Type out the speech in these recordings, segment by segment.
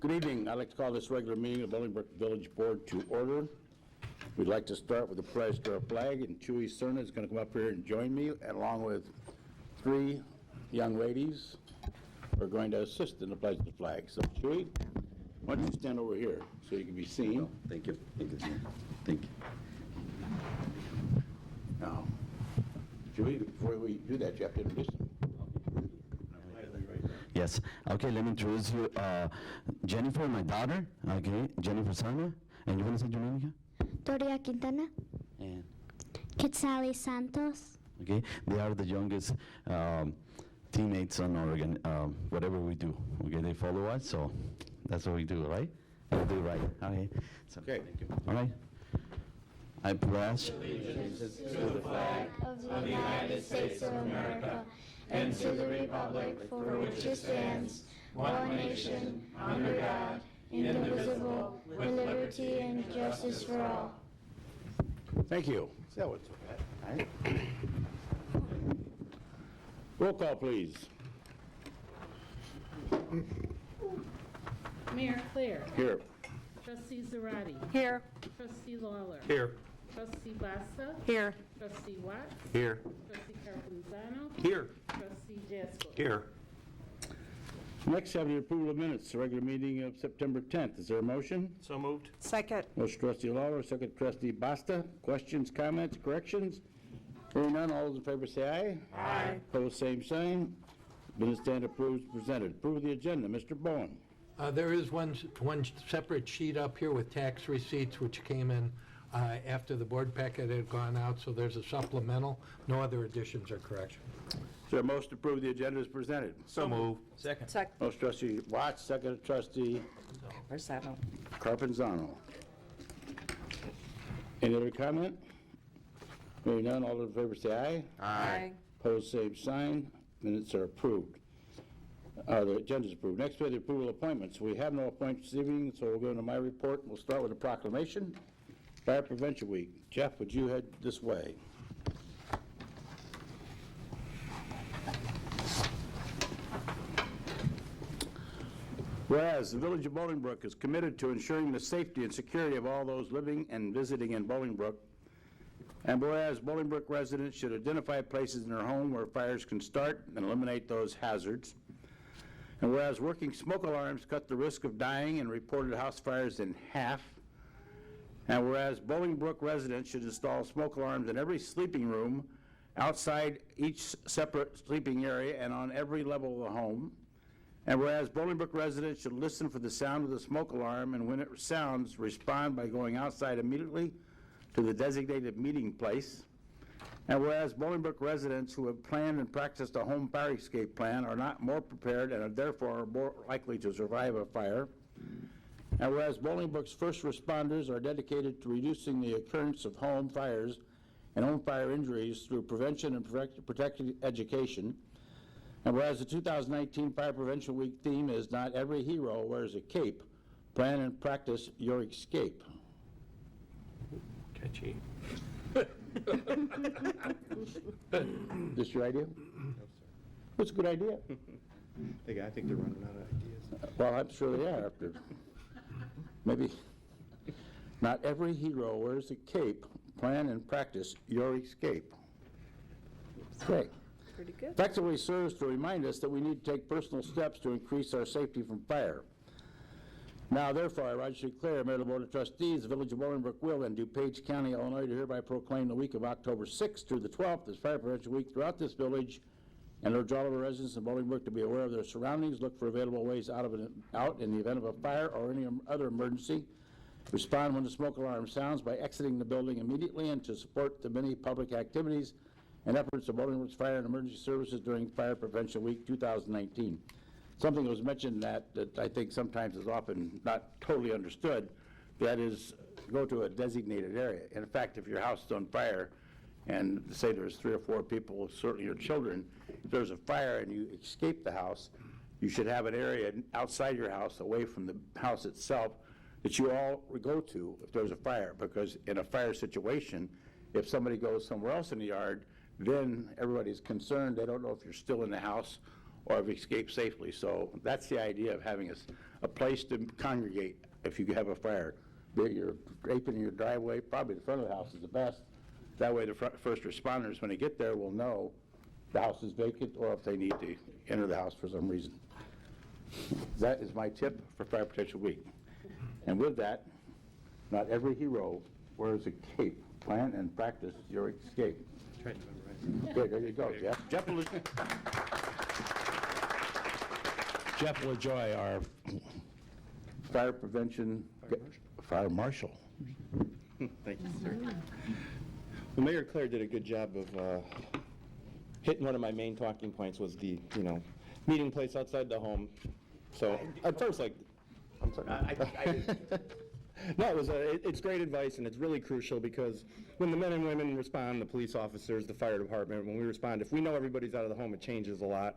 Good evening. I'd like to call this regular meeting of the Bolingbrook Village Board to order. We'd like to start with the pledge to our flag, and Chewy Cerna is going to come up here and join me, along with 3 young ladies who are going to assist in the pledge of the flag. So, Chewy, why don't you stand over here so you can be seen? Thank you. Thank you. Thank you. Now, Chewy, before we do that, you have to introduce them. Yes. Okay, let me introduce you. Jennifer, my daughter. Okay, Jennifer Sana. And you want to say your name again? Doria Quintana. And Quetzali Santos. okay, they are the youngest teammates on Oregon. Whatever we do, okay, they follow us, so that's what we do, right? We do right. Okay. So, Okay. thank you. All right. I pledge To the flag of the United States of America and to the republic for which it stands, one nation, under God, indivisible, with liberty and justice for all. Thank you. That was so bad. All right. Roll call, please. Mayor Claire. Here. Trustee Zarate. Here. Trustee Lawler. Here. Trustee Basta. Here. Trustee Watts. Here. Trustee Carpenzano. Here. Trustee Jaskowitz. Here. Next, have the approval of minutes, the regular meeting of September 10th. Is there a motion? So moved. Second. Motion trustee Lawler, second trustee Basta. Questions, comments, corrections? Hearing none, all those in favor say aye. Aye. Opposed, same sign. Minutes stand approved as presented. Approve of the agenda. Mr. Bowen. There is one separate sheet up here with tax receipts which came in after the board packet had gone out, so there's a supplemental. No other additions or corrections. Is there a motion to approve the agenda as presented? So moved. Second. Second. Motion trustee Watts, second trustee Versatile. Carpenzano. Any other comment? Hearing none, all those in favor say aye. Aye. Opposed, same sign. Minutes are approved. The agenda is approved. Next, we have the approval of appointments. We have no appointments this evening, so we'll go into my report. We'll start with a proclamation. Fire Prevention Week. Jeff, would you head this way? Whereas the Village of Bolingbrook is committed to ensuring the safety and security of all those living and visiting in Bolingbrook, and whereas Bolingbrook residents should identify places in their home where fires can start and eliminate those hazards, and whereas working smoke alarms cut the risk of dying and reported house fires in half, and whereas Bolingbrook residents should install smoke alarms in every sleeping room, outside each separate sleeping area, and on every level of the home, and whereas Bolingbrook residents should listen for the sound of the smoke alarm, and when it sounds, respond by going outside immediately to the designated meeting place. And whereas Bolingbrook residents who have planned and practiced a home fire escape plan are not more prepared and are therefore more likely to survive a fire. And whereas Bolingbrook's first responders are dedicated to reducing the occurrence of home fires and home fire injuries through prevention and protective education. And whereas the 2019 Fire Prevention Week theme is Not Every Hero Wears a Cape, plan and practice your escape. Catchy. This your idea? No, sir. It's a good idea. I think they're running out of ideas. Well, I'm sure they are after. Maybe. Not every hero wears a cape. Plan and practice your escape. Okay. Pretty good. Effectively serves to remind us that we need to take personal steps to increase our safety from fire. Now, therefore, I, Roger Clare, Mayor of the Board of Trustees, the Village of Bolingbrook will, and DuPage County, Illinois, do hereby proclaim the week of October 6th through the 12th as Fire Prevention Week throughout this village, and urge all of our residents in Bolingbrook to be aware of their surroundings, look for available ways out in the event of a fire or any other emergency, respond when the smoke alarm sounds by exiting the building immediately, and to support the many public activities and efforts of Bolingbrook's Fire and Emergency Services during Fire Prevention Week 2019. Something that was mentioned that I think sometimes is often not totally understood, that is, go to a designated area. In fact, if your house is on fire, and say there's 3 or 4 people, certainly your children, if there's a fire and you escape the house, you should have an area outside your house, away from the house itself, that you all go to if there's a fire, because in a fire situation, if somebody goes somewhere else in the yard, then everybody's concerned. They don't know if you're still in the house or have escaped safely. So that's the idea of having a place to congregate if you have a fire. Be it you're draping in your driveway, probably the front of the house is the best. That way the first responders, when they get there, will know the house is vacant or if they need to enter the house for some reason. That is my tip for Fire Protection Week. And with that, not every hero wears a cape. Plan and practice your escape. Try to memorize. Good, there you go, Jeff. Jeff LaJoy, our fire prevention, fire marshal. Thank you, sir. Well, Mayor Claire did a good job of hitting one of my main talking points was the, meeting place outside the home. So at first, I'm sorry. No, it's great advice, and it's really crucial because when the men and women respond, the police officers, the fire department, when we respond, if we know everybody's out of the home, it changes a lot.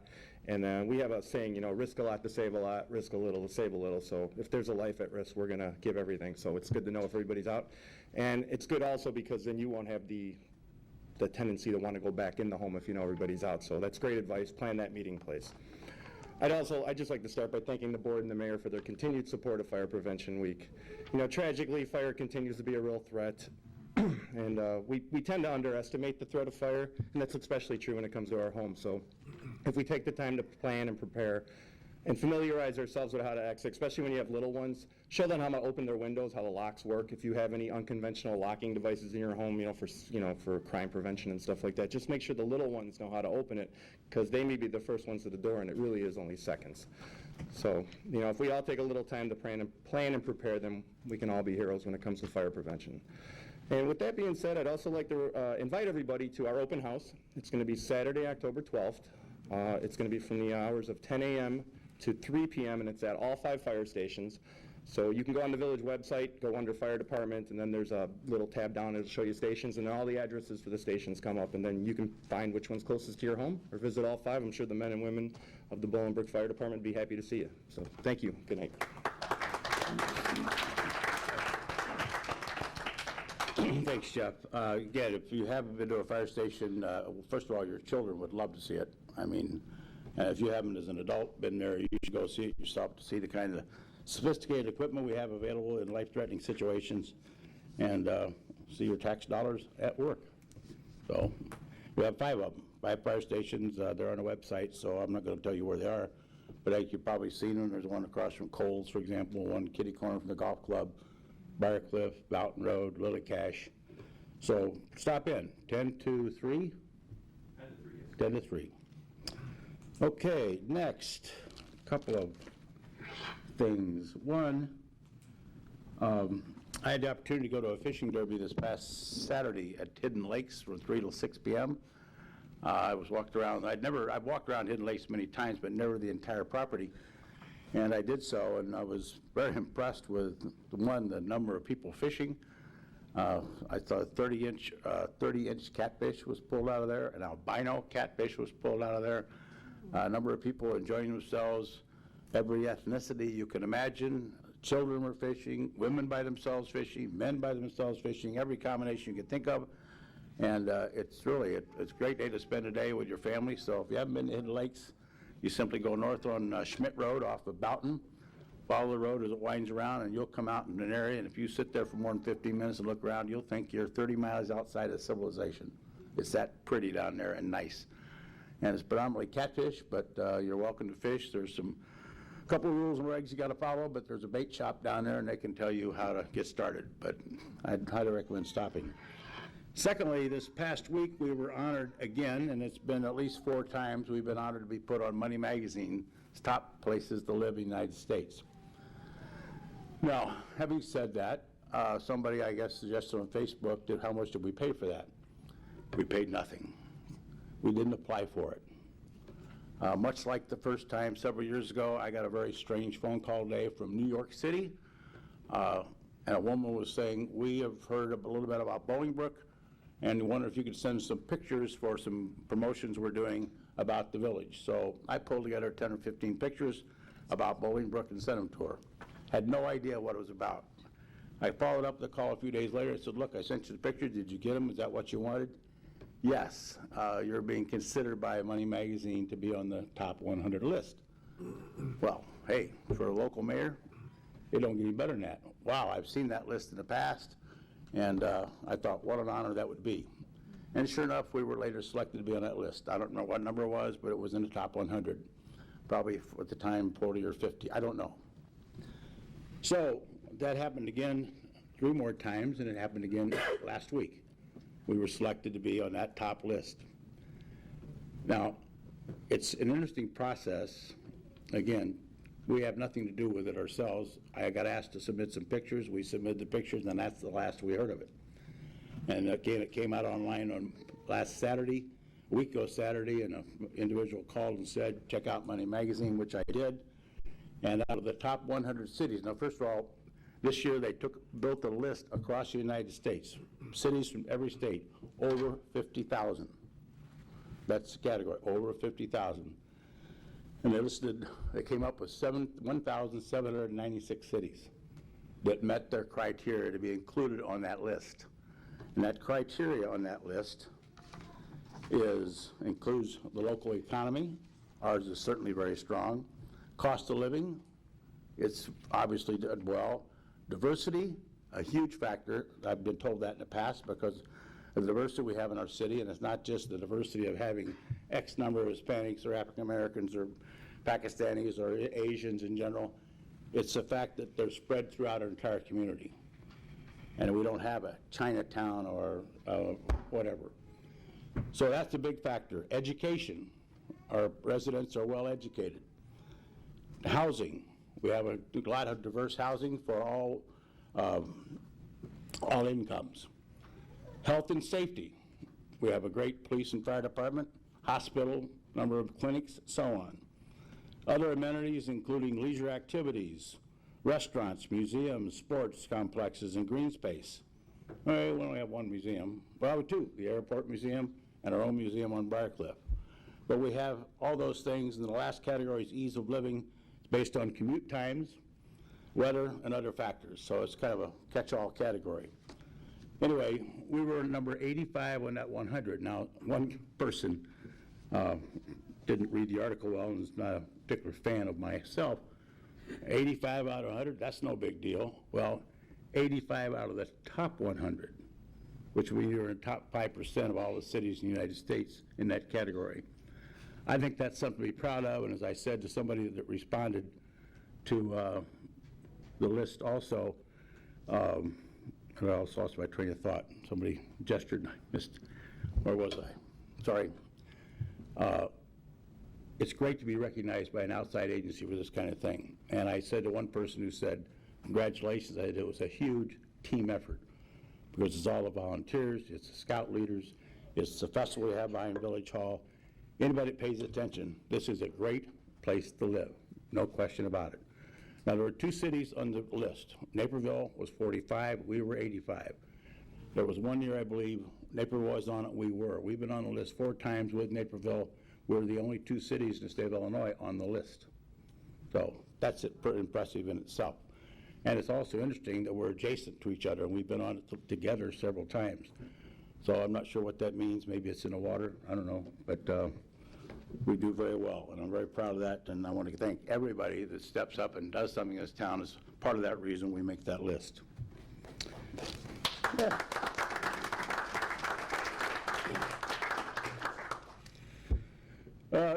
And we have a saying, risk a lot to save a lot, risk a little to save a little. So if there's a life at risk, we're going to give everything. So it's good to know if everybody's out. And it's good also because then you won't have the tendency to want to go back in the home if you know everybody's out. So that's great advice. Plan that meeting place. I'd just like to start by thanking the board and the mayor for their continued support of Fire Prevention Week. Tragically, fire continues to be a real threat, and we tend to underestimate the threat of fire, and that's especially true when it comes to our home. So if we take the time to plan and prepare and familiarize ourselves with how to exit, especially when you have little ones, show them how to open their windows, how the locks work. If you have any unconventional locking devices in your home, for crime prevention and stuff like that, just make sure the little ones know how to open it, because they may be the first ones to the door, and it really is only seconds. So, if we all take a little time to plan and prepare them, we can all be heroes when it comes to fire prevention. And with that being said, I'd also like to invite everybody to our open house. It's going to be Saturday, October 12th. It's going to be from the hours of 10 a.m. to 3 p.m., and it's at all 5 fire stations. So you can go on the village website, go under fire department, and then there's a little tab down that'll show you stations, and all the addresses for the stations come up, and then you can find which one's closest to your home or visit all 5. I'm sure the men and women of the Bolingbrook Fire Department would be happy to see you. So thank you. Good night. Thanks, Jeff. Again, if you haven't been to a fire station, first of all, your children would love to see it. I mean, if you haven't as an adult been there, you should go see it yourself to see the kind of sophisticated equipment we have available in life-threatening situations and see your tax dollars at work. So we have 5 of them, 5 fire stations. They're on the website, so I'm not going to tell you where they are. But I think you've probably seen them. There's one across from Coles, for example, one kitty corner from the golf club, Briarcliff, Boughton Road, Lily Cash. So stop in, 10 to 3? 10 to 3. Okay, next, a couple of things. One, I had the opportunity to go to a fishing derby this past Saturday at Hidden Lakes from 3 till 6 p.m. I was walked around. I've walked around Hidden Lakes many times, but never the entire property. And I did so, and I was very impressed with, the number of people fishing. I saw a 30-inch catfish was pulled out of there, an albino catfish was pulled out of there. A number of people enjoying themselves, every ethnicity you can imagine. Children were fishing, women by themselves fishing, men by themselves fishing, every combination you could think of. And it's a great day to spend a day with your family. So if you haven't been to Hidden Lakes, you simply go north on Schmidt Road off of Boughton, follow the road as it winds around, and you'll come out in an area, and if you sit there for more than 15 minutes and look around, you'll think you're 30 miles outside of civilization. It's that pretty down there and nice. And it's predominantly catfish, but you're welcome to fish. There's a couple of rules and regs you got to follow, but there's a bait shop down there, and they can tell you how to get started. But I'd highly recommend stopping. Secondly, this past week we were honored again, and it's been at least 4 times we've been honored to be put on Money Magazine's top places to live in the United States. Now, having said that, somebody, I guess, suggested on Facebook, how much did we pay for that? We paid nothing. We didn't apply for it. Much like the first time several years ago, I got a very strange phone call today from New York City, and a woman was saying, we have heard a little bit about Bolingbrook, and wonder if you could send some pictures for some promotions we're doing about the village. So I pulled together 10 or 15 pictures about Bolingbrook and sent them to her. Had no idea what it was about. I followed up the call a few days later and said, look, I sent you the pictures. Did you get them? Is that what you wanted? yes, you're being considered by Money Magazine to be on the top 100 list. Well, hey, for a local mayor, it don't get any better than that. Wow, I've seen that list in the past, and I thought, what an honor that would be. And sure enough, we were later selected to be on that list. I don't know what number it was, but it was in the top 100. Probably at the time 40 or 50, I don't know. So that happened again 3 more times, and it happened again last week. We were selected to be on that top list. Now, it's an interesting process. Again, we have nothing to do with it ourselves. I got asked to submit some pictures. We submitted the pictures, and that's the last we heard of it. And again, it came out online on last Saturday, a week ago Saturday, and an individual called and said, check out Money Magazine, which I did. And out of the top 100 cities, now first of all, this year they built a list across the United States, cities from every state, over 50,000. That's the category, over 50,000. And they came up with 1,796 cities that met their criteria to be included on that list. And that criteria on that list includes the local economy. Ours is certainly very strong. Cost of living, it's obviously done well. Diversity, a huge factor. I've been told that in the past because of the diversity we have in our city, and it's not just the diversity of having X number of Hispanics or African Americans or Pakistanis or Asians in general. It's the fact that they're spread throughout our entire community. And we don't have a Chinatown or whatever. So that's a big factor. Education, our residents are well educated. Housing, we have a lot of diverse housing for all incomes. Health and safety, we have a great police and fire department, hospital, number of clinics, so on. Other amenities including leisure activities, restaurants, museums, sports complexes, and green space. Well, we only have one museum. Well, we have 2, the Airport Museum and our own museum on Briarcliff. But we have all those things, and the last category is ease of living. It's based on commute times, weather, and other factors. So it's kind of a catch-all category. Anyway, we were number 85 on that 100. Now, one person didn't read the article well and is not a particular fan of myself. 85 out of 100, that's no big deal. Well, 85 out of the top 100, which means you're in the top 5% of all the cities in the United States in that category. I think that's something to be proud of, and as I said to somebody that responded to the list also, and I also lost my train of thought. Somebody gestured and I missed, where was I? Sorry. It's great to be recognized by an outside agency for this kind of thing. And I said to one person who said, congratulations, I said it was a huge team effort because it's all the volunteers, it's the scout leaders, it's the festival we have behind Village Hall. Anybody that pays attention, this is a great place to live, no question about it. Now, there were 2 cities on the list. Naperville was 45, we were 85. There was one year, I believe, Naperville was on it, we were. We've been on the list 4 times with Naperville. We're the only 2 cities in the state of Illinois on the list. So that's pretty impressive in itself. And it's also interesting that we're adjacent to each other, and we've been on it together several times. So I'm not sure what that means. Maybe it's in the water, I don't know. But we do very well, and I'm very proud of that, and I want to thank everybody that steps up and does something in this town as part of that reason we make that list. Yeah.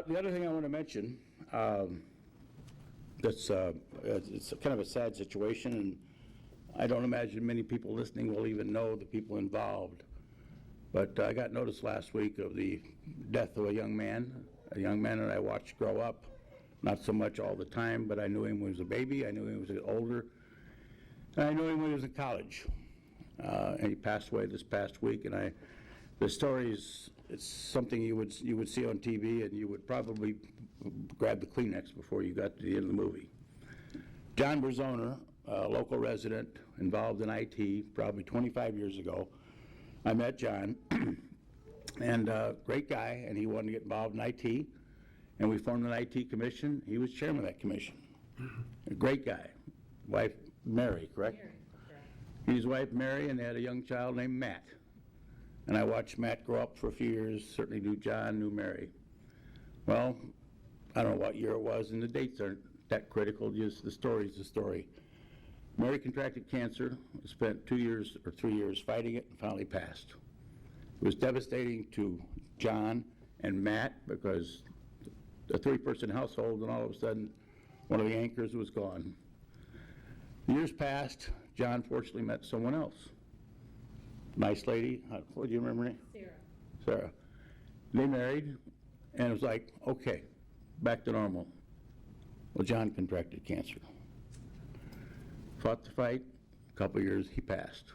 The other thing I want to mention, it's kind of a sad situation, and I don't imagine many people listening will even know the people involved. But I got notice last week of the death of a young man that I watched grow up. Not so much all the time, but I knew him when he was a baby, I knew him when he was older, and I knew him when he was in college. And he passed away this past week, and the story is, it's something you would see on TV, and you would probably grab the Kleenex before you got to the end of the movie. John Berzona, a local resident involved in IT, probably 25 years ago. I met John, and great guy, and he wanted to get involved in IT, and we formed an IT commission. He was chairman of that commission. A great guy. Wife, Mary, correct? Mary, correct. His wife, Mary, and they had a young child named Matt. and I watched Matt grow up for a few years, certainly knew John, knew Mary. Well, I don't know what year it was, and the dates aren't that critical, just the story's the story. Mary contracted cancer, spent 2 years or 3 years fighting it, and finally passed. It was devastating to John and Matt because a 3-person household, and all of a sudden, one of the anchors was gone. Years passed. John fortunately met someone else. Nice lady. What do you remember her name? Sarah. Sarah. They married, and it was like, okay, back to normal. Well, John contracted cancer. Fought the fight. A couple of years, he passed.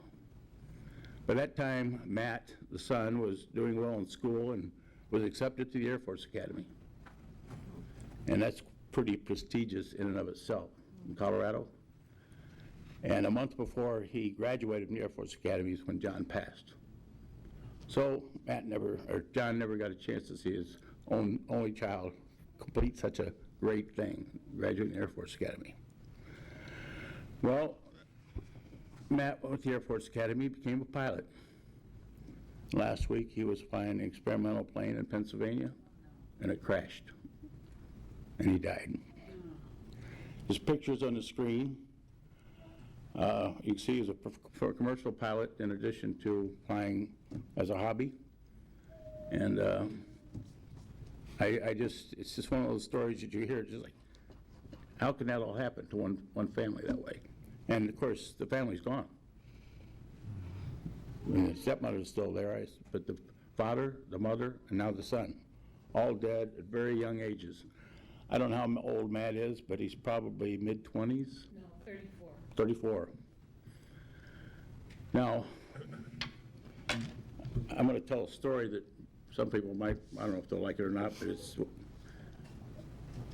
By that time, Matt, the son, was doing well in school and was accepted to the Air Force Academy. And that's pretty prestigious in and of itself in Colorado. And a month before he graduated from the Air Force Academy is when John passed. So John never got a chance to see his only child complete such a great thing, graduating the Air Force Academy. Well, Matt went to the Air Force Academy, became a pilot. Last week he was flying an experimental plane in Pennsylvania, and it crashed, and he died. His picture's on the screen. You can see he's a commercial pilot in addition to flying as a hobby. And it's just one of those stories that you hear, just like, how can that all happen to one family that way? And of course, the family's gone. And the stepmother's still there, but the father, the mother, and now the son, all dead at very young ages. I don't know how old Matt is, but he's probably mid-20s. No, 34. 34. Now, I'm going to tell a story that some people might, I don't know if they'll like it or not, but it's,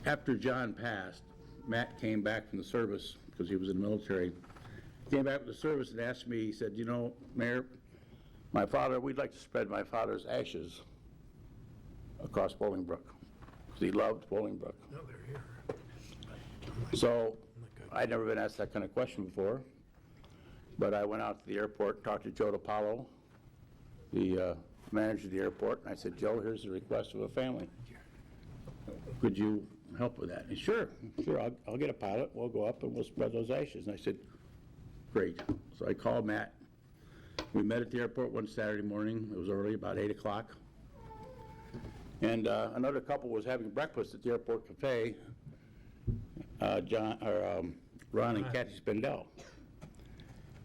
after John passed, Matt came back from the service, because he was in the military, came back from the service and asked me, he said, you know, Mayor, we'd like to spread my father's ashes across Bolingbrook, because he loved Bolingbrook. No, they're here. So, I'd never been asked that kind of question before, but I went out to the airport, talked to Joe DiPaolo, the manager of the airport, and I said, Joe, here's the request of a family. Could you help with that? And sure, I'll get a pilot, we'll go up and we'll spread those ashes. And I said, great. So I called Matt. We met at the airport one Saturday morning. It was early, about 8 o'clock. And another couple was having breakfast at the airport cafe, Ron and Kathy Spindell.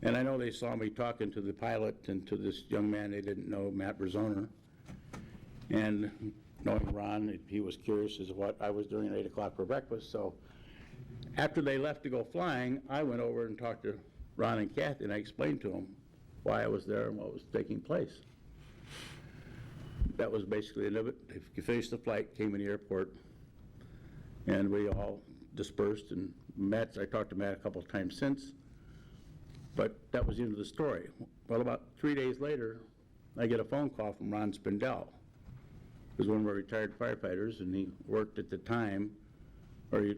And I know they saw me talking to the pilot and to this young man they didn't know, Matt Brazoner. And knowing Ron, he was curious as to what I was doing at 8 o'clock for breakfast. So after they left to go flying, I went over and talked to Ron and Kathy, and I explained to them why I was there and what was taking place. That was basically the end of it. They finished the flight, came in the airport, and we all dispersed. And I talked to Matt a couple of times since, but that was the end of the story. Well, about 3 days later, I get a phone call from Ron Spindell, who was one of our retired firefighters, and he worked at the time, I don't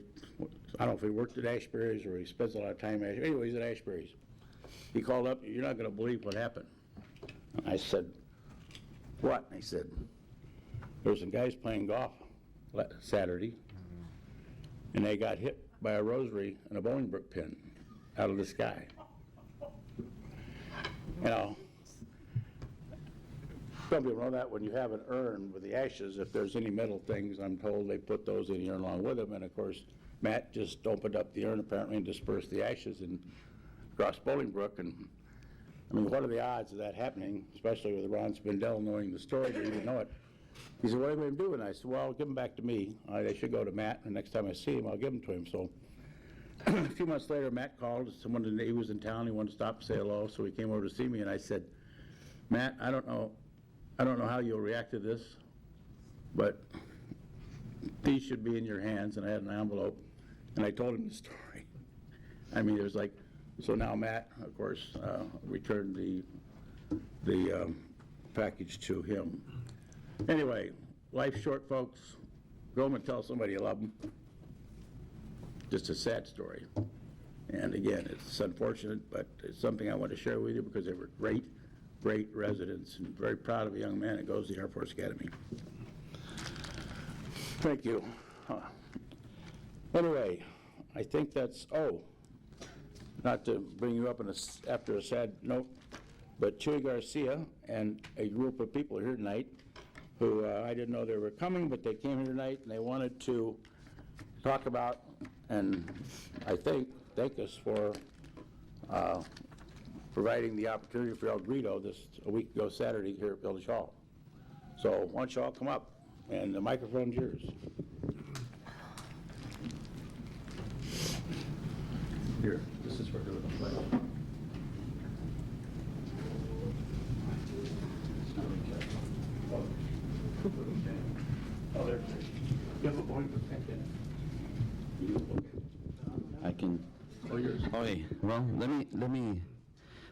know if he worked at Ashbury's or he spends a lot of time at Ashbury's. Anyway, he's at Ashbury's. He called up, you're not going to believe what happened. I said, what? And he said, there were some guys playing golf Saturday, and they got hit by a rosary and a Bolingbrook pin out of the sky. You know, some people know that when you have an urn with the ashes, if there's any metal things, I'm told they put those in the urn along with them. And of course, Matt just opened up the urn apparently and dispersed the ashes across Bolingbrook. And I mean, what are the odds of that happening, especially with Ron Spindell knowing the story, but he didn't know it. He said, what are you going to do? And I said, well, I'll give them back to me. They should go to Matt, and the next time I see him, I'll give them to him. So a few months later, Matt called. He was in town. He wanted to stop and say hello, so he came over to see me, and I said, Matt, I don't know how you'll react to this, but these should be in your hands. And I had an envelope, and I told him the story. I mean, it was like, so now Matt, of course, returned the package to him. Anyway, life's short, folks. Go home and tell somebody you love them. Just a sad story. And again, it's unfortunate, but it's something I want to share with you because they were great. great residents, and very proud of a young man that goes to the Air Force Academy. Thank you. Anyway, I think that's, not to bring you up after a sad note, but Chuy Garcia and a group of people here tonight who I didn't know they were coming, but they came here tonight and they wanted to talk about and I think thank us for providing the opportunity for El Grito a week ago Saturday here at Village Hall. So why don't you all come up, and the microphone's yours. Here, this is for doing the play. Oh, there. You have a Bolingbrook pen in it? I can. Oh, yours. Okay, well, let me,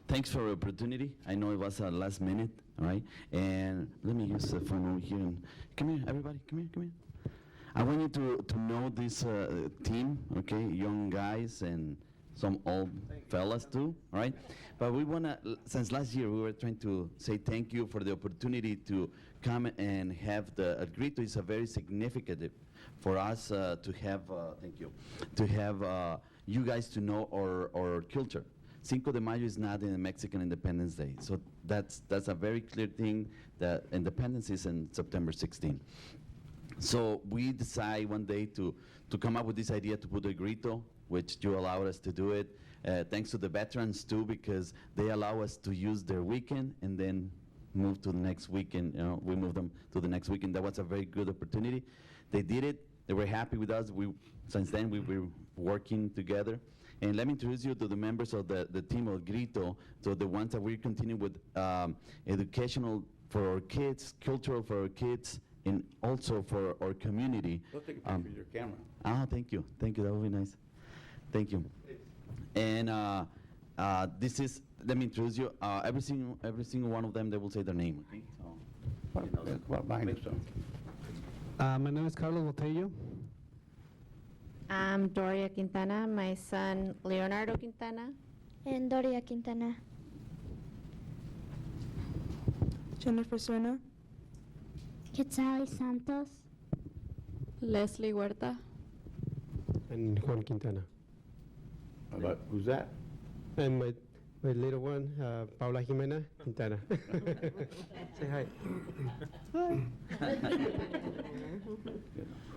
thanks for the opportunity. I know it was last minute, all right? And let me use the phone over here. And come here, everybody, come here. I want you to know this team, okay? Young guys and some old fellas too, all right? But we want to, since last year, we were trying to say thank you for the opportunity to come and have the Grito is a very significant for us to have, thank you, to have you guys to know our culture. Cinco de Mayo is not in Mexican Independence Day, so that's a very clear thing that independence is in September 16. So we decide one day to come up with this idea to put a Grito, which you allowed us to do it. Thanks to the veterans too, because they allow us to use their weekend and then move to the next weekend. You know, we move them to the next weekend. That was a very good opportunity. They did it. They were happy with us. Since then, we were working together. And let me introduce you to the members of the team of Grito, so the ones that we continue with educational for our kids, cultural for our kids, and also for our community. We'll take a picture with your camera. Oh, thank you. Thank you. That would be nice. Thank you. And this is, let me introduce you. Every single one of them, they will say their name. Okay? So, Come on, behind us. My name is Carlos Botello. I'm Doria Quintana, my son Leonardo Quintana. And Doria Quintana. Jennifer Serna. Quetzal Santos. Leslie Huerta. And Juan Quintana. Who's that? And my little one, Paula Jimena Quintana. Say hi.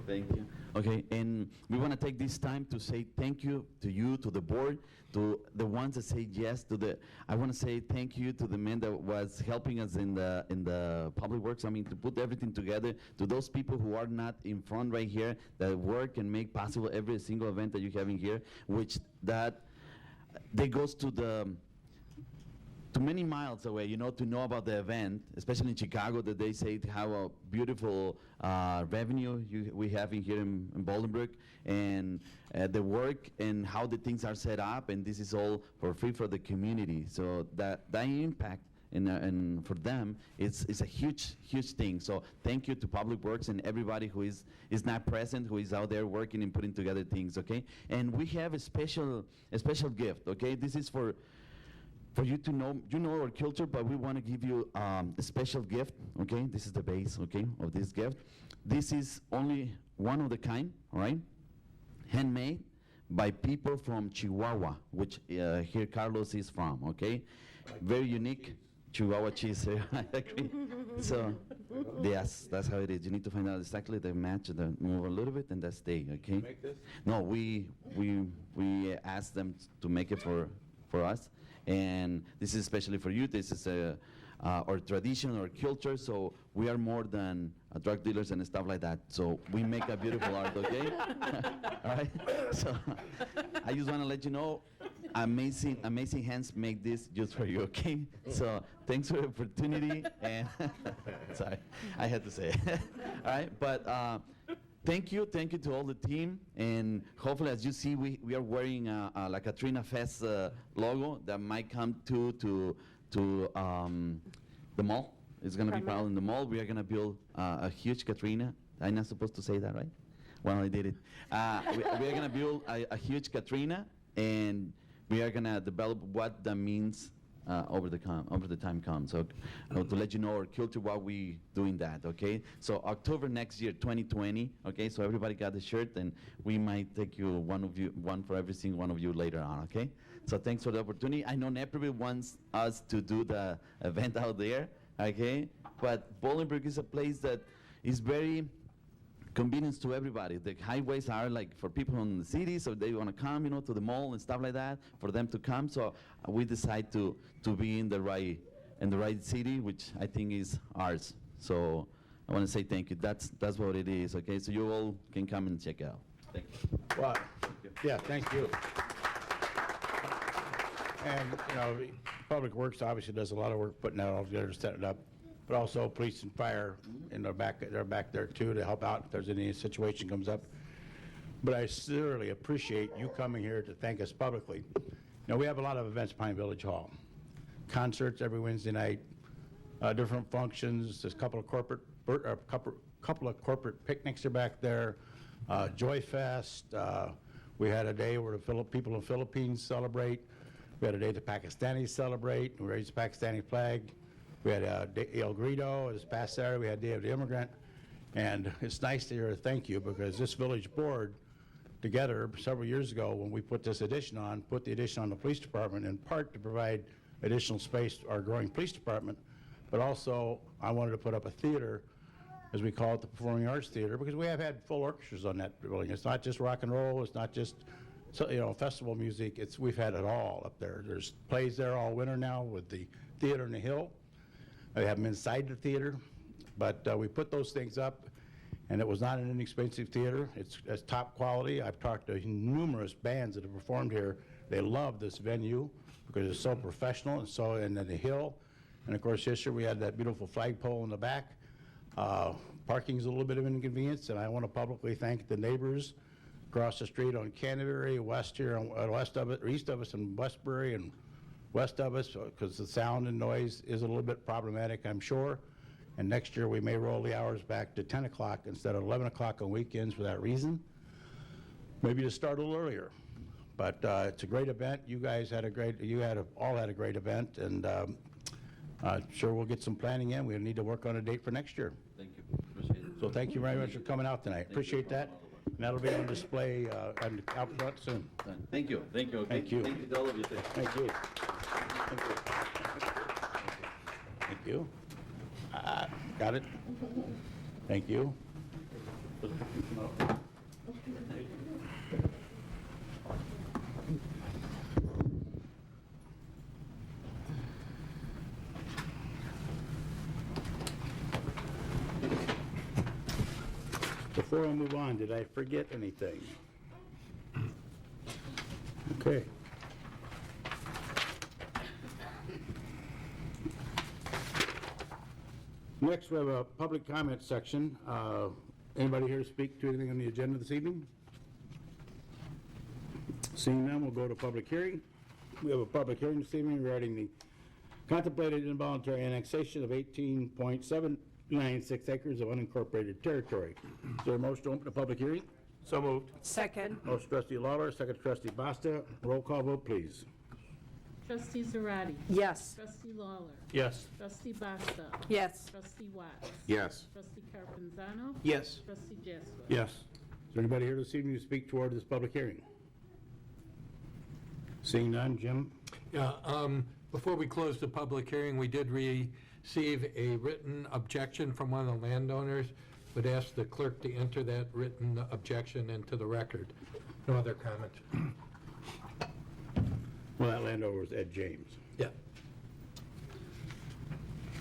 Thank you. Okay, and we want to take this time to say thank you to you, to the board, to the ones that say yes to the. I want to say thank you to the man that was helping us in the public works. I mean, to put everything together. To those people who are not in front right here that work and make possible every single event that you have in here, which that they goes to many miles away, you know, to know about the event, especially in Chicago, that they say how a beautiful revenue we have in here in Bolingbrook, and the work and how the things are set up, and this is all for free for the community. So that impact and for them, it's a huge thing. So thank you to Public Works and everybody who is not present, who is out there working and putting together things, okay? And we have a special gift, okay? This is for you to know, you know our culture, but we want to give you a special gift, okay? This is the base, okay, of this gift. This is only one of the kind, all right? Handmade by people from Chihuahua, which here Carlos is from, okay? Very unique. Chihuahua cheese, I agree. So, yes, that's how it is. You need to find out exactly the match, the move a little bit, and that's stay, okay? Make this? No, we asked them to make it for us. And this is especially for you. This is our tradition, our culture. So we are more than drug dealers and stuff like that. So we make a beautiful art, okay? All right. So I just want to let you know, amazing hands make this just for you, okay? So thanks for the opportunity. And sorry, I had to say it. All right, but. Thank you to all the team, and hopefully, as you see, we are wearing like a Trina Fest logo that might come to the mall. It's going to be found in the mall. We are going to build a huge Katrina. I'm not supposed to say that, right? Well, I did it. We are going to build a huge Katrina, and we are going to develop what that means over the time comes. So to let you know our culture, what we doing that. Okay. So October next year, 2020. Okay. So everybody got the shirt, and we might take one for every single one of you later on. Okay. So thanks for the opportunity. I know Naperville wants us to do the event out there. Okay. But Bolingbrook is a place that is very convenience to everybody. The highways are like for people in the city, so they want to come, to the mall and stuff like that, for them to come. So we decide to be in the right city, which I think is ours. So I want to say thank you. That's what it is. Okay, so you all can come and check it out. Thank you. Well, yeah, thank you. And, Public Works obviously does a lot of work putting that all together to set it up, but also police and fire, and they're back there too to help out if there's any situation comes up. But I sincerely appreciate you coming here to thank us publicly. We have a lot of events behind Village Hall. Concerts every Wednesday night, different functions, there's a couple of corporate picnics are back there, Joy Fest. We had a day where the people in the Philippines celebrate. We had a day the Pakistanis celebrate. We raised the Pakistani flag. We had El Grito this past Saturday. We had Day of the Immigrant. And it's nice to hear a thank you, because this village board together several years ago, when we put the addition on the police department, in part to provide additional space to our growing police department, but also I wanted to put up a theater, as we call it, the Performing Arts Theater, because we have had full orchestras on that building. It's not just rock and roll. It's not just festival music. We've had it all up there. There's plays there all winter now with the Theater in the Hill. They have them inside the theater, but we put those things up, and it was not an inexpensive theater. It's top quality. I've talked to numerous bands that have performed here. They love this venue because it's so professional, and then the hill. And of course, this year we had that beautiful flagpole in the back. Parking's a little bit of an inconvenience, and I want to publicly thank the neighbors across the street on Canterbury, east of us in Westbury, and west of us, because the sound and noise is a little bit problematic, I'm sure. And next year we may roll the hours back to 10 o'clock instead of 11 o'clock on weekends for that reason. Maybe to start a little earlier. But it's a great event. You guys all had a great event, and sure we'll get some planning in. We'll need to work on a date for next year. Thank you. Appreciate it. So thank you very much for coming out tonight. Appreciate that. And that'll be on display out front soon. Thank you. Thank you. Okay? Thank you. Thank you to all of you. Thank you. Thank you. Thank you. Got it? Thank you. Before I move on, did I forget anything? Okay. Next, we have a public comment section. Anybody here to speak to anything on the agenda this evening? Seeing none, we'll go to public hearing. We have a public hearing this evening regarding the contemplated involuntary annexation of 18.796 acres of unincorporated territory. Is there a motion to open the public hearing? So moved. Second. Motion trustee Lawler, second trustee Basta. Roll call vote, please. Trustee Zarate. Yes. Trustee Lawler. Yes. Trustee Basta. Yes. Trustee Watts. Yes. Trustee Carpenzano. Yes. Trustee Jaskowitz. Yes. Is there anybody here this evening to speak toward this public hearing? Seeing none, Jim? Yeah, before we close the public hearing, we did receive a written objection from one of the landowners. Would ask the clerk to enter that written objection into the record. No other comments? Well, that landowner was Ed James. Yeah.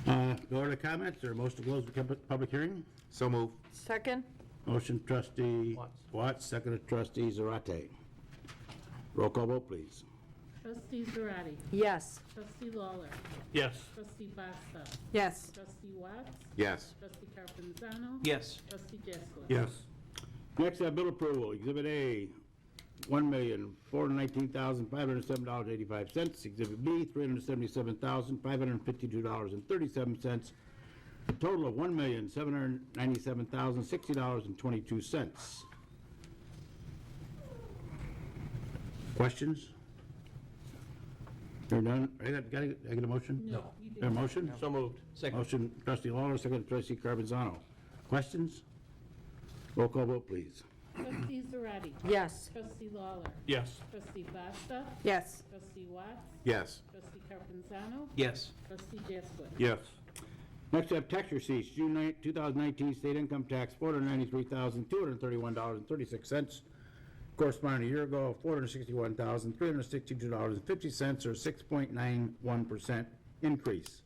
No other comments or motion to close the public hearing? So moved. Second? Motion trustee Watts, second trustee Zarate. Roll call vote, please. Trustee Zarate. Yes. Trustee Lawler. Yes. Trustee Basta. Yes. Trustee Watts. Yes. Trustee Carpenzano. Yes. Trustee Jaskowitz. Yes. Next, I have bill approval. Exhibit A, $1,419,507.85. Exhibit B, $377,552.37. A total of $1,797,060.22. Hearing none, I get a motion? No. you did A not. motion? So moved. Second. Motion trustee Lawler, second trustee Carbonzano. Questions? Roll call vote, please. Trustee Zarate. Yes. Trustee Lawler. Yes. Trustee Vasta. Yes. Trustee Watts. Yes. Trustee Carpenzano. Yes. Trustee Jaskowitz. Yes. Next, we have tax receipts. June 9, 2019, state income tax, $493,231.36. Corresponding to a year ago, $461,362.50, or 6.91% increase.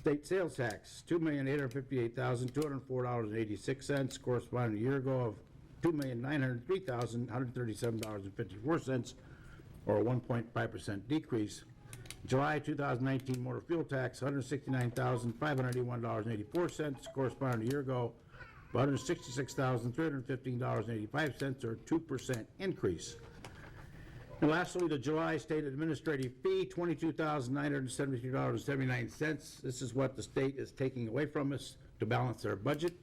State sales tax, $2,858,204.86, corresponding to a year ago of $2,903,137.54, or a 1.5% decrease. July 2019 motor fuel tax, $169,581.84, corresponding to a year ago of $166,315.85, or a 2% increase. And lastly, the July state administrative fee, $22,973.79. This is what the state is taking away from us to balance their budget,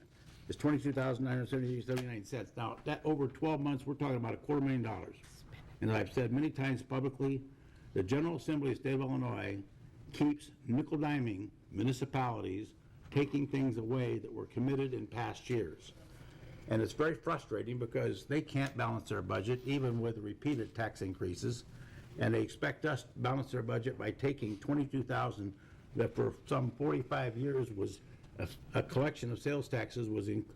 is $22,973.79. Now, that over 12 months, we're talking about $250,000. And I've said many times publicly, the General Assembly of the State of Illinois keeps nickel-diming municipalities, taking things away that were committed in past years. And it's very frustrating because they can't balance their budget even with repeated tax increases. And they expect us to balance their budget by taking $22,000 that for some 45 years was a collection of sales taxes, was in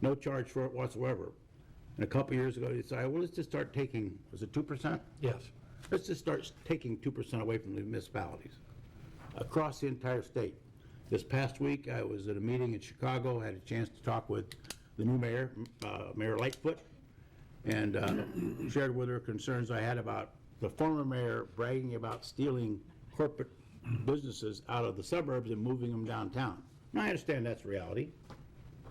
no charge for it whatsoever. And a couple years ago, they decided, well, let's just start taking, was it 2%? Yes. Let's just start taking 2% away from the municipalities across the entire state. This past week, I was at a meeting in Chicago, had a chance to talk with the new mayor, Mayor Lightfoot, and shared with her concerns I had about the former mayor bragging about stealing corporate businesses out of the suburbs and moving them downtown. Now, I understand that's reality,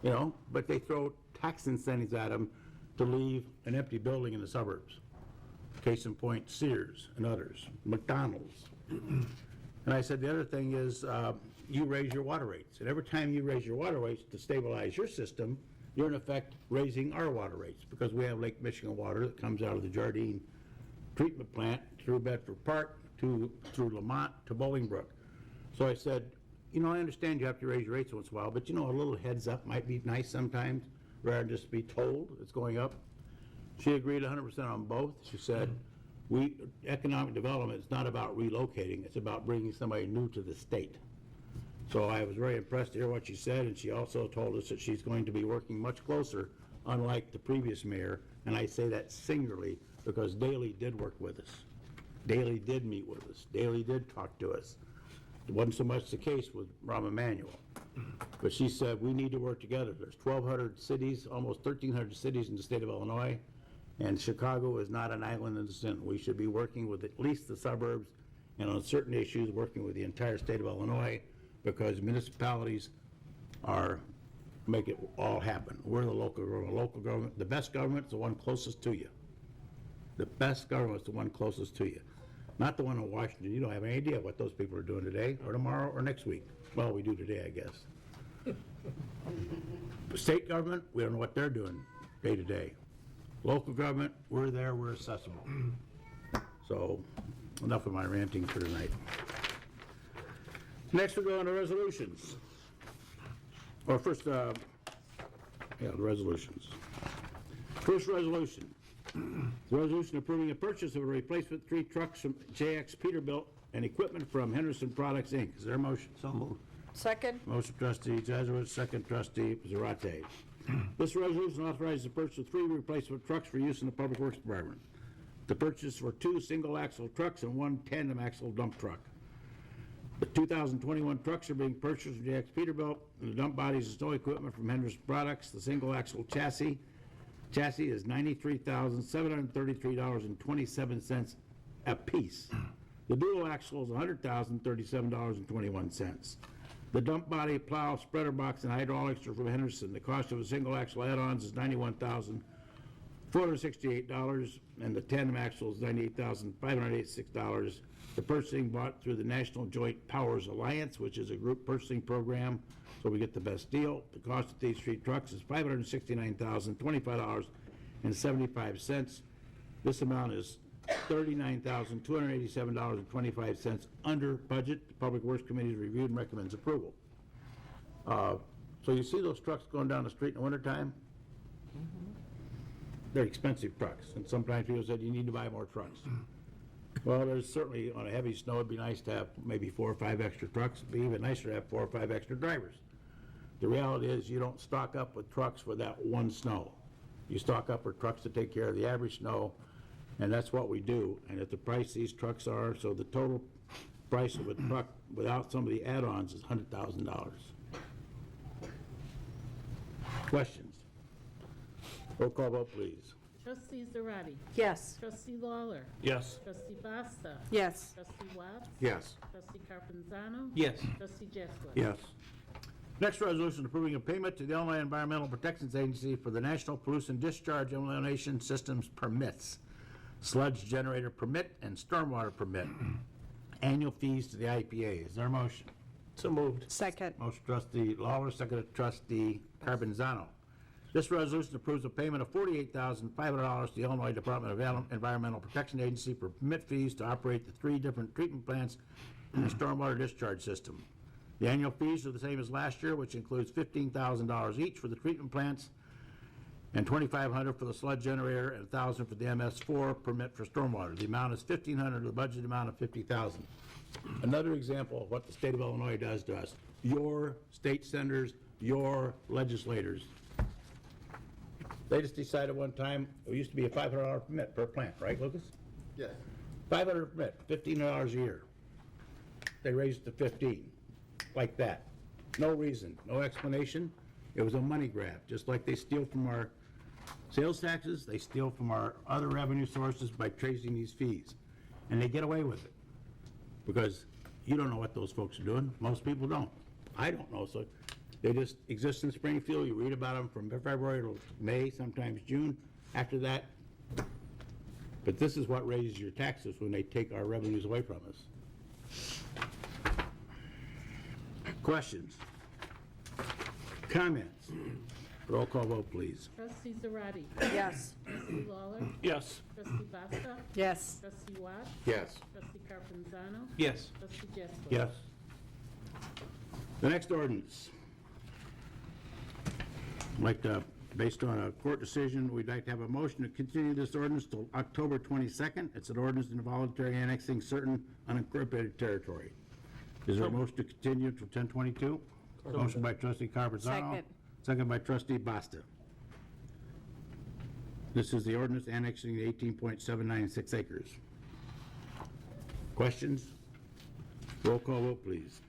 you know, but they throw tax incentives at them to leave an empty building in the suburbs. Case in point, Sears and others, McDonald's. And I said, the other thing is, you raise your water rates. And every time you raise your water rates to stabilize your system, you're in effect raising our water rates, because we have Lake Michigan water that comes out of the Jardine treatment plant through Bedford Park, through Lamont to Bolingbrook. So I said, you know, I understand you have to raise your rates once in a while, but you know, a little heads up might be nice sometimes, rather than just be told it's going up. She agreed 100% on both. She said, economic development is not about relocating, it's about bringing somebody new to the state. So I was very impressed to hear what she said, and she also told us that she's going to be working much closer, unlike the previous mayor, and I say that singularly because Daley did work with us. Daley did meet with us. Daley did talk to us. It wasn't so much the case with Rahm Emanuel. But she said, we need to work together. There's 1,200 cities, almost 1,300 cities in the state of Illinois, and Chicago is not an island in the center. We should be working with at least the suburbs, and on certain issues, working with the entire state of Illinois, because municipalities make it all happen. We're the local government. The best government is the one closest to you. The best government is the one closest to you. Not the one in Washington. You don't have any idea what those people are doing today, or tomorrow, or next week. Well, we do today, I guess. The state government, we don't know what they're doing day to day. Local government, we're there, we're accessible. So, enough of my ranting for tonight. Next, we go on to resolutions. Or first, the resolutions. First resolution. The resolution approving the purchase of a replacement 3 trucks from JX Peterbilt and equipment from Henderson Products, Inc. Is there a motion? So moved. Second. Motion trustee Jaskowitz, second trustee Zarate. This resolution authorizes the purchase of 3 replacement trucks for use in the Public Works Department. The purchase for 2 single-axle trucks and 1 tandem-axle dump truck. The 2021 trucks are being purchased from JX Peterbilt, and the dump bodies and snow equipment from Henderson Products. The single-axle chassis is $93,733.27 a piece. The dual axle is $100,037.21. The dump body, plow, spreader box, and hydraulics are from Henderson. The cost of a single axle add-ons is $91,468, and the tandem axle is $98,586. The purchasing bought through the National Joint Powers Alliance, which is a group purchasing program, so we get the best deal. The cost of these 3 trucks is $569,025.75. This amount is $39,287.25 under budget. The Public Works Committee has reviewed and recommends approval. So you see those trucks going down the street in the wintertime? They're expensive trucks, and sometimes people said you need to buy more trucks. Well, there's certainly, on a heavy snow, it'd be nice to have maybe 4 or 5 extra trucks. It'd be even nicer to have 4 or 5 extra drivers. The reality is you don't stock up with trucks for that one snow. You stock up with trucks to take care of the average snow, and that's what we do. And at the price these trucks are, so the total price of a truck without some of the add-ons is $100,000. Questions? Roll call vote, please. Trustee Zarate. Yes. Trustee Lawler. Yes. Trustee Basta. Yes. Trustee Watts. Yes. Trustee Carpenzano. Yes. Trustee Jessup. Yes. Next resolution approving a payment to the Illinois Environmental Protection Agency for the National Pollution Discharge Elimination Systems permits, sludge generator permit, and stormwater permit. Annual fees to the IPA. Is there a motion? So moved. Second. Motion trustee Lawler, second trustee Carbonzano. This resolution approves a payment of $48,500 to the Illinois Department of Environmental Protection Agency for permit fees to operate the 3 different treatment plants in the stormwater discharge system. The annual fees are the same as last year, which includes $15,000 each for the treatment plants and $2,500 for the sludge generator and $1,000 for the MS4 permit for stormwater. The amount is $1,500, the budget amount of $50,000. Another example of what the state of Illinois does to us. Your state senators, your legislators. They just decided one time, it used to be a $500 permit per plant, right, Lucas? Yes. $500 permit, $15 a year. They raised it to $15, like that. No reason, no explanation. It was a money grab, just like they steal from our sales taxes, they steal from our other revenue sources by tracing these fees. And they get away with it, because you don't know what those folks are doing. Most people don't. I don't know, so they just exist in Springfield. You read about them from February to May, sometimes June. After that, but this is what raises your taxes when they take our revenues away from us. Questions? Comments? Roll call vote, please. Trustee Zarate. Yes. Trustee Lawler. Yes. Trustee Basta. Yes. Trustee Watts. Yes. Trustee Carpenzano. Yes. Trustee Jessup. Yes. The next ordinance. I'd like to, based on a court decision, we'd like to have a motion to continue this ordinance till October 22nd. It's an ordinance involuntary annexing certain unincorporated territory. Is there a motion to continue till 10/22? Motion by trustee Carpenzano. Second. Second by trustee Basta. This is the ordinance annexing the 18.796 acres. Questions? Roll call vote, please.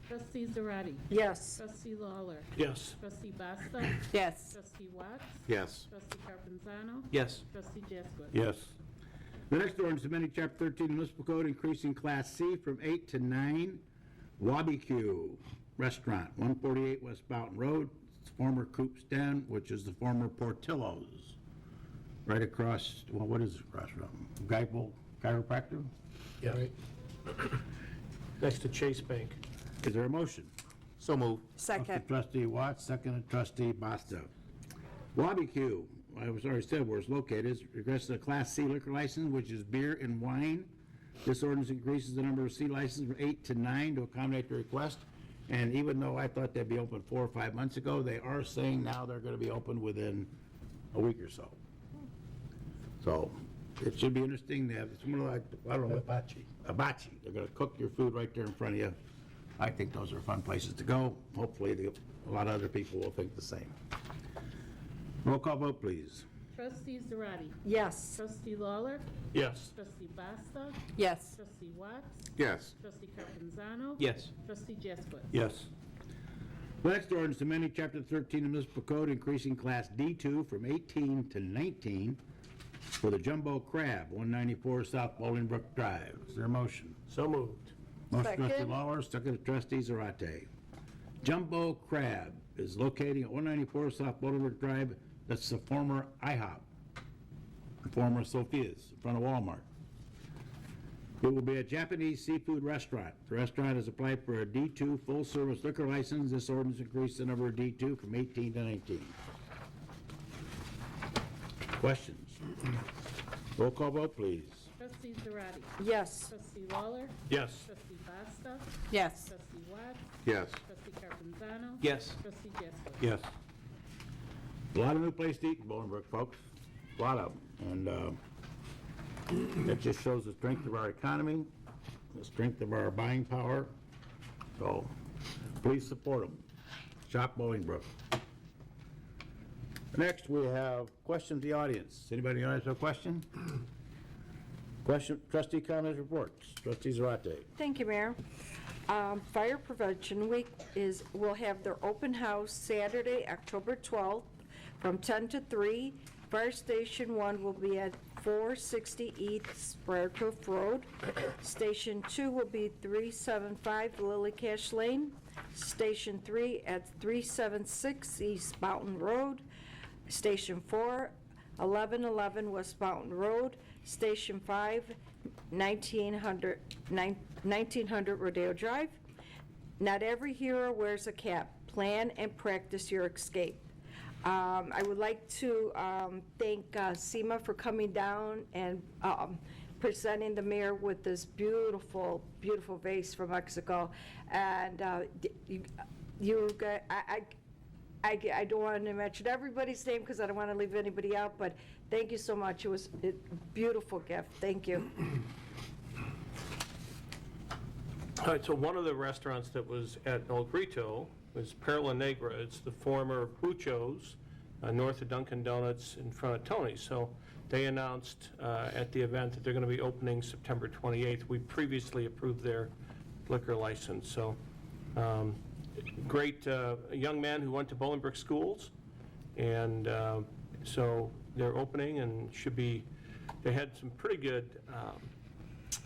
Trustee Zarate. Yes. Trustee Lawler. Yes. Trustee Basta. Yes. Trustee Watts. Yes. Trustee Carpenzano. Yes. Trustee Jessup. Yes. The next ordinance, amending Chapter 13 Municipal Code, increasing Class C from 8 to 9. Wabiq Restaurant, 148 West Boughton Road. It's former Coop's Den, which is the former Portillo's. Right across, well, what is it across from? Geipel Chiropractor? Yeah. Right. Next to Chase Bank. Is there a motion? So moved. Second. Trustee Watts, second trustee Basta. Wabiq, I was already said where it's located, is requests a Class C liquor license, which is beer and wine. This ordinance increases the number of C licenses from 8 to 9 to accommodate the request. And even though I thought they'd be open 4 or 5 months ago, they are saying now they're going to be open within a week or so. So it should be interesting. They have, it's more like, I don't know. Hibachi. They're going to cook your food right there in front of you. I think those are fun places to go. Hopefully a lot of other people will think the same. Roll call vote, please. Trustee Zarate. Yes. Trustee Lawler. Yes. Trustee Basta. Yes. Trustee Watts. Yes. Trustee Carpenzano. Yes. Trustee Jessup. Yes. The next ordinance, amending Chapter 13 of the Municipal Code, increasing Class D2 from 18 to 19 for the Jumbo Crab, 194 South Bolingbrook Drive. Is there a motion? So moved. Motion trustee Second. Lawler, second trustee Zarate. Jumbo Crab is locating at 194 South Bolingbrook Drive. That's the former IHOP, the former Sophia's, in front of Walmart. It will be a Japanese seafood restaurant. The restaurant has applied for a D2 full-service liquor license. This ordinance increased the number of D2 from 18 to 19. Questions? Roll call vote, please. Trustee Zarate. Yes. Trustee Waller. Yes. Trustee Basta. Yes. Trustee Watts. Yes. Trustee Carpenzano. Yes. Trustee Jessup. Yes. A lot of new places to eat in Bolingbrook, folks. A lot of them. And that just shows the strength of our economy, the strength of our buying power. So please support them. Shop Bolingbrook. Next, we have questions of the audience. Anybody in the audience have a question? Question, trustee comments, reports. Trustee Zarate. Thank you, Mayor. Fire Prevention Week will have their open house Saturday, October 12th, from 10 to 3. Fire Station 1 will be at 460 East Briarcliff Road. Station 2 will be 375 Lily Cash Lane. Station 3 at 376 East Mountain Road. Station 4, 1111 West Mountain Road. Station 5, 1900 Rodeo Drive. Not every hero wears a cap. Plan and practice your escape. I would like to thank SEMA for coming down and presenting the mayor with this beautiful, beautiful vase from Mexico. And I don't want to mention everybody's name because I don't want to leave anybody out, but thank you so much. It was a beautiful gift. Thank you. All right, so one of the restaurants that was at El Grito was Perla Negra. It's the former Pucho's, north of Dunkin' Donuts in front of Tony's. So they announced at the event that they're going to be opening September 28th. We previously approved their liquor license. So great young man who went to Bolingbrook schools. And so they're opening and should be, they had some pretty good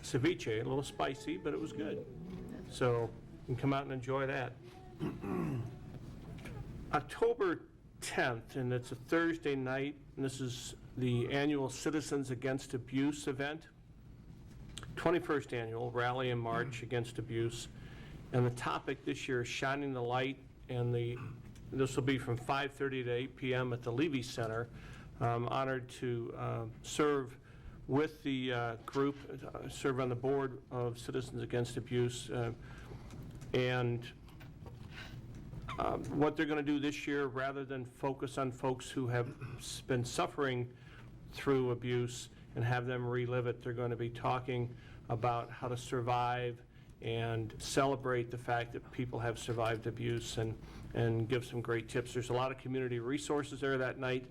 ceviche, a little spicy, but it was good. So you can come out and enjoy that. October 10th, and it's a Thursday night, and this is the annual Citizens Against Abuse event. 21st annual Rally and March Against Abuse. And the topic this year is Shining the Light, and this will be from 5:30 to 8 p.m. at the Levy Center. I'm honored to serve with the group, serve on the board of Citizens Against Abuse. And what they're going to do this year, rather than focus on folks who have been suffering through abuse and have them relive it, they're going to be talking about how to survive and celebrate the fact that people have survived abuse and give some great tips. There's a lot of community resources there that night,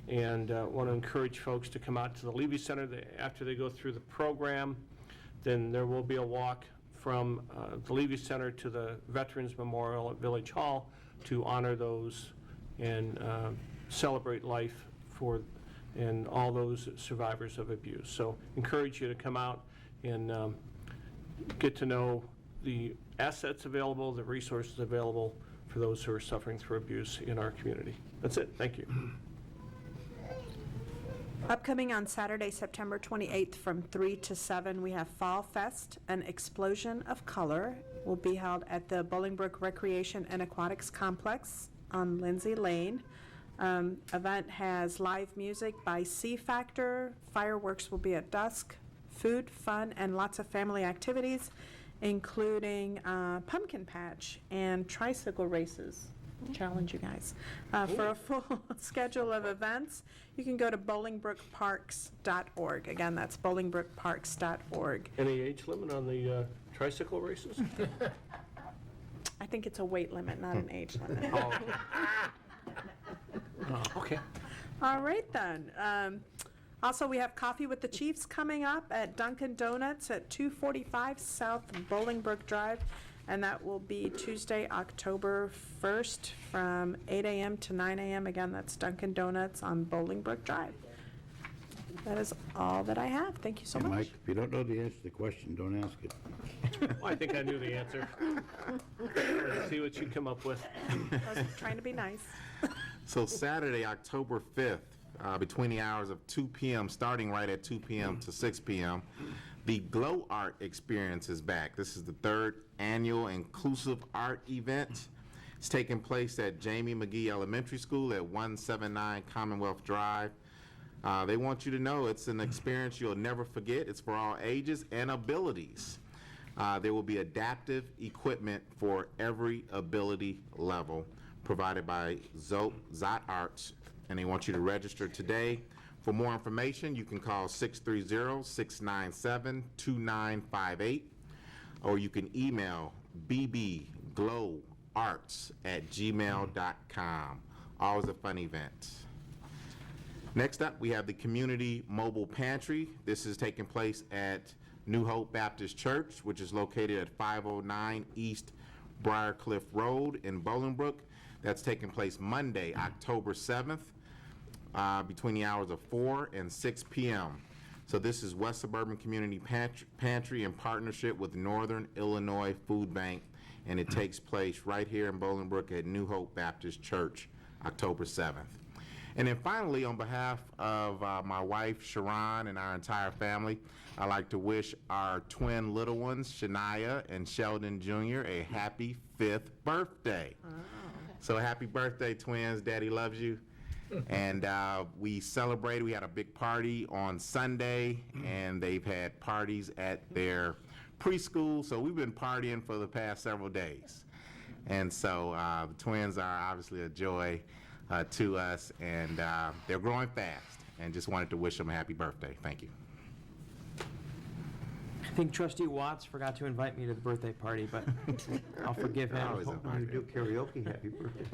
and want to encourage folks to come out to the Levy Center. After they go through the program, then there will be a walk from the Levy Center to the Veterans Memorial at Village Hall to honor those and celebrate life and all those survivors of abuse. So encourage you to come out and get to know the assets available, the resources available for those who are suffering through abuse in our community. That's it. Thank you. Upcoming on Saturday, September 28th from 3 to 7, we have Fall Fest, an explosion of color, will be held at the Bolingbrook Recreation and Aquatics Complex on Lindsay Lane. Event has live music by C Factor, fireworks will be at dusk, food, fun, and lots of family activities, including pumpkin patch and tricycle races. Challenge you guys. For a full schedule of events, you can go to bolingbrookparks.org. Again, that's bolingbrookparks.org. Any age limit on the tricycle races? I think it's a weight limit, not an age limit. Okay. All right, then. Also, we have Coffee with the Chiefs coming up at Dunkin' Donuts at 245 South Bolingbrook Drive, and that will be Tuesday, October 1st from 8 a.m. to 9 a.m. Again, that's Dunkin' Donuts on Bolingbrook Drive. That is all that I have. Thank you so much. Mike, if you don't know the answer to the question, don't ask it. Well, I think I knew the answer. Let's see what you come up with. I was trying to be nice. So Saturday, October 5th, between the hours of 2 p.m., starting right at 2 p.m. to 6 p.m., the Glow Art Experience is back. This is the third annual inclusive art event. It's taking place at Jamie McGee Elementary School at 179 Commonwealth Drive. They want you to know it's an experience you'll never forget. It's for all ages and abilities. There will be adaptive equipment for every ability level provided by Zot Arts, and they want you to register today. For more information, you can call 630-697-2958, or you can email bbglowarts@gmail.com. Always a fun event. Next up, we have the Community Mobile Pantry. This is taking place at New Hope Baptist Church, which is located at 509 East Briarcliff Road in Bolingbrook. That's taking place Monday, October 7th, between the hours of 4 and 6 p.m. So this is West Suburban Community Pantry in partnership with Northern Illinois Food Bank, and it takes place right here in Bolingbrook at New Hope Baptist Church, October 7th. And then finally, on behalf of my wife, Sharon, and our entire family, I'd like to wish our twin little ones, Shania and Sheldon Jr., a happy 5th birthday. Oh. So happy birthday, twins. Daddy loves you. And we celebrated. We had a big party on Sunday, and they've had parties at their preschool. So we've been partying for the past several days. And so the twins are obviously a joy to us, and they're growing fast, and just wanted to wish them a happy birthday. Thank you. I think Trustee Watts forgot to invite me to the birthday party, but I'll forgive him. When you do karaoke, happy birthday.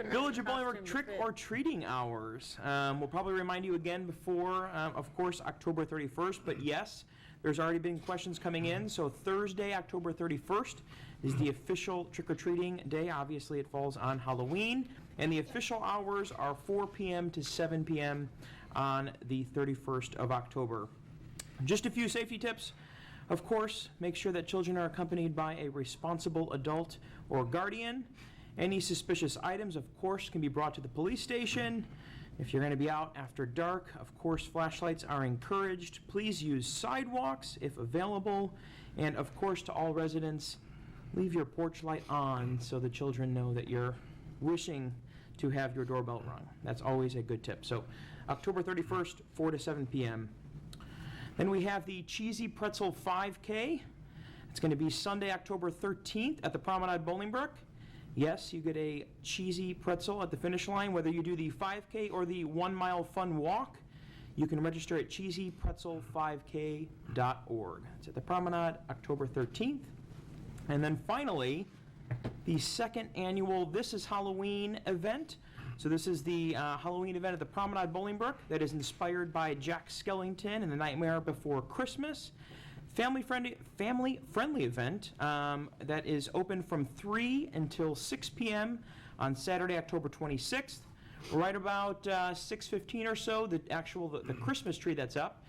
Village of Bolingbrook trick or treating hours. We'll probably remind you again before, of course, October 31st, but yes, there's already been questions coming in. So Thursday, October 31st is the official trick or treating day. Obviously, it falls on Halloween, and the official hours are 4 p.m. to 7 p.m. on the 31st of October. Just a few safety tips. Of course, make sure that children are accompanied by a responsible adult or guardian. Any suspicious items, of course, can be brought to the police station. If you're going to be out after dark, of course, flashlights are encouraged. Please use sidewalks if available. And of course, to all residents, leave your porch light on so the children know that you're wishing to have your doorbell rung. That's always a good tip. So October 31st, 4 to 7 p.m. Then we have the Cheesy Pretzel 5K. It's going to be Sunday, October 13th at the Promenade Bolingbrook. Yes, you get a cheesy pretzel at the finish line, whether you do the 5K or the 1 mile fun walk. You can register at cheesypretzel5k.org. It's at the Promenade, October 13th. And then finally, the second annual This Is Halloween event. So this is the Halloween event at the Promenade Bolingbrook that is inspired by Jack Skellington and The Nightmare Before Christmas. Family-friendly event that is open from 3 until 6 p.m. on Saturday, October 26th. Right about 6:15 or so, the Christmas tree that's up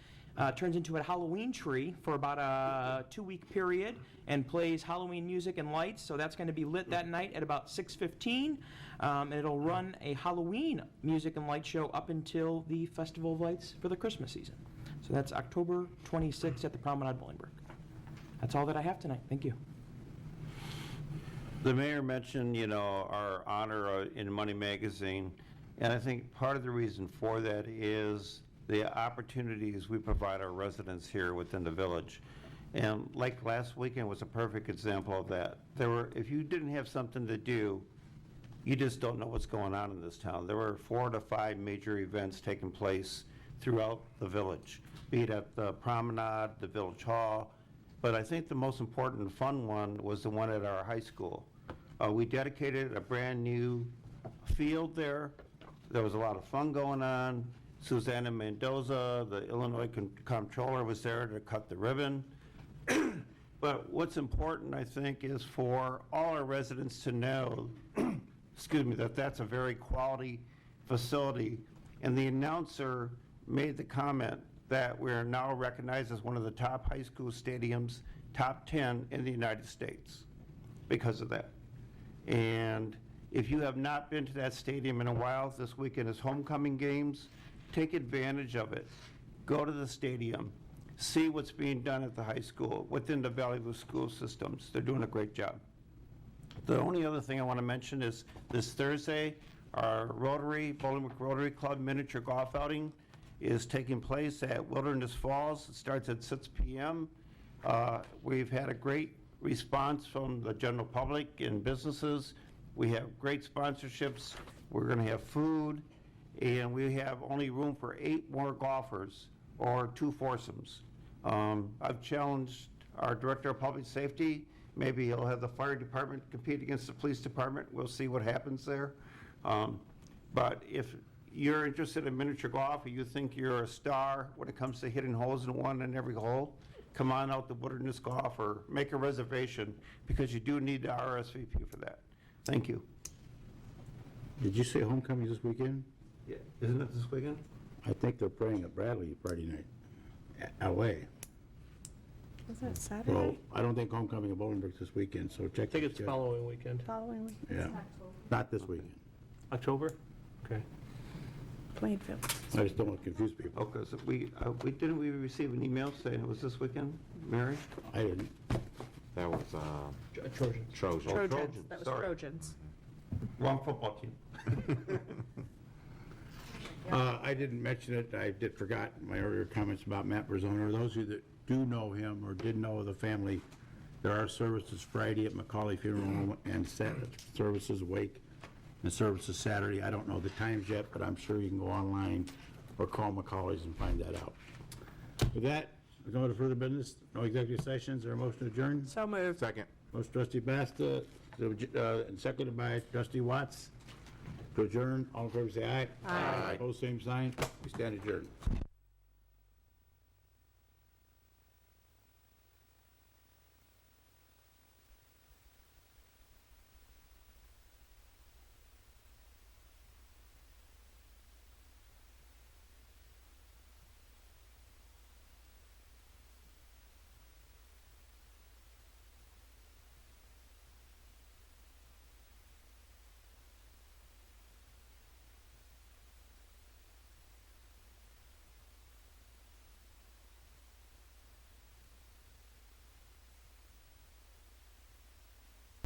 turns into a Halloween tree for about a 2-week period and plays Halloween music and lights. So that's going to be lit that night at about 6:15. And it'll run a Halloween music and light show up until the Festival of Lights for the Christmas season. So that's October 26th at the Promenade Bolingbrook. That's all that I have tonight. Thank you. The mayor mentioned, our honor in Money Magazine, and I think part of the reason for that is the opportunities we provide our residents here within the village. And like last weekend was a perfect example of that. If you didn't have something to do, you just don't know what's going on in this town. There were 4 to 5 major events taking place throughout the village, be it at the Promenade, the Village Hall, but I think the most important and fun one was the one at our high school. We dedicated a brand new field there. There was a lot of fun going on. Susanna Mendoza, the Illinois comptroller, was there to cut the ribbon. But what's important, I think, is for all our residents to know, that that's a very quality facility. And the announcer made the comment that we are now recognized as one of the top high school stadiums, top 10 in the United States because of that. And if you have not been to that stadium in a while, this weekend is homecoming games. Take advantage of it. Go to the stadium. See what's being done at the high school, within the Valley View school systems. They're doing a great job. The only other thing I want to mention is this Thursday, Our Bolingbrook Rotary Club miniature golf outing is taking place at Wilderness Falls. It starts at 6 p.m. We've had a great response from the general public and businesses. We have great sponsorships. We're going to have food, and we have only room for 8 more golfers or 2 foursomes. I've challenged our Director of Public Safety. Maybe he'll have the fire department compete against the police department. We'll see what happens there. But if you're interested in miniature golf or you think you're a star when it comes to hitting holes in one in every hole, come on out to Wilderness Golf or make a reservation because you do need to RSVP for that. Thank you. Did you say homecoming this weekend? Yeah. Isn't it this weekend? I think they're playing at Bradley Friday night, away. Is that Saturday? Well, I don't think homecoming at Bolingbrook this weekend, so check. I think it's following weekend. Following week? Yeah, not this weekend. October? Okay. Plainfield. I just don't want to confuse people. Okay, so didn't we receive an email saying it was this weekend, Mary? I didn't. That was Trojans. Trojan. Trojans, that was sorry. Trojans. Wrong football team. I didn't mention it, I did forgot my earlier comments about Matt Brazoner. Those of you that do know him or did know of the family, there are services Friday at Macaulay Funeral Home and services wake and services Saturday. I don't know the times yet, but I'm sure you can go online or call Macaulay's and find that out. With that, we go to further business. No executive sessions or a motion to adjourn? So moved. Second. Motion trustee Basta, and seconded by trustee Watts. To adjourn, all in favor say aye. Aye. Opposed, same sign. We stand adjourned.